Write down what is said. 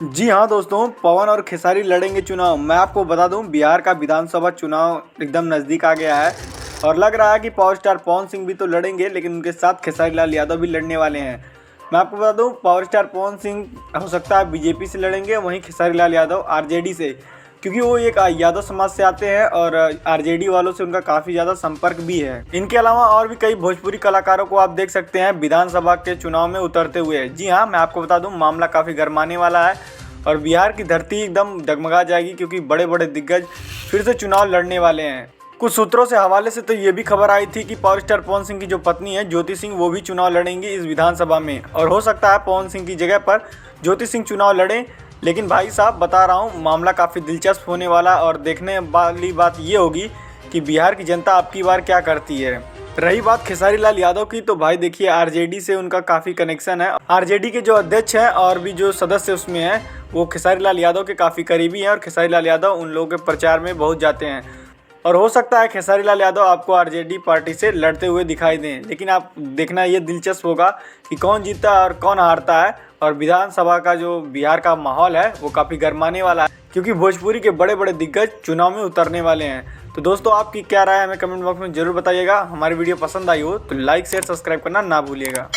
जी हाँ दोस्तों, पवन और खेसारी लड़ेंगे चुनाव। मैं आपको बता दूं, बिहार का विधानसभा चुनाव एकदम नज़दीक आ गया है और लग रहा है कि पावर स्टार पवन सिंह भी तो लड़ेंगे, लेकिन उनके साथ खेसारी लाल यादव भी लड़ने वाले हैं। मैं आपको बता दूं, पावर स्टार पवन सिंह हो सकता है बीजेपी से लड़ेंगे, वहीं खेसारी लाल यादव आरजेडी से, क्योंकि वो एक यादव समाज से आते हैं और आरजेडी वालों से उनका काफ़ी ज़्यादा संपर्क भी है। इनके अलावा और भी कई भोजपुरी कलाकारों को आप देख सकते हैं विधानसभा के चुनाव में उतरते हुए। जी हाँ, मैं आपको बता दूं, मामला काफ़ी गरमाने वाला है और बिहार की धरती एकदम डगमगा जाएगी, क्योंकि बड़े बड़े दिग्गज फिर से चुनाव लड़ने वाले हैं। कुछ सूत्रों से हवाले से तो ये भी खबर आई थी कि पावर स्टार पवन सिंह की जो पत्नी है ज्योति सिंह, वो भी चुनाव लड़ेंगी इस विधानसभा में, और हो सकता है पवन सिंह की जगह पर ज्योति सिंह चुनाव लड़ें। लेकिन भाई साहब, बता रहा हूँ, मामला काफ़ी दिलचस्प होने वाला और देखने वाली बात ये होगी कि बिहार की जनता अब की बार क्या करती है। रही बात खेसारी लाल यादव की, तो भाई देखिए, आरजेडी से उनका काफ़ी कनेक्शन है। आरजेडी के जो अध्यक्ष हैं और भी जो सदस्य उसमें हैं, वो खेसारी लाल यादव के काफ़ी करीबी हैं और खेसारी लाल यादव उन लोगों के प्रचार में बहुत जाते हैं। और हो सकता है खेसारी लाल यादव आपको आरजेडी पार्टी से लड़ते हुए दिखाई दें, लेकिन आप देखना ये दिलचस्प होगा कि कौन जीतता है और कौन हारता है। और विधानसभा का जो बिहार का माहौल है वो काफ़ी गरमाने वाला है, क्योंकि भोजपुरी के बड़े बड़े दिग्गज चुनाव में उतरने वाले हैं। तो दोस्तों, आपकी क्या राय है हमें कमेंट बॉक्स में ज़रूर बताइएगा। हमारी वीडियो पसंद आई हो तो लाइक शेयर सब्सक्राइब करना ना भूलिएगा।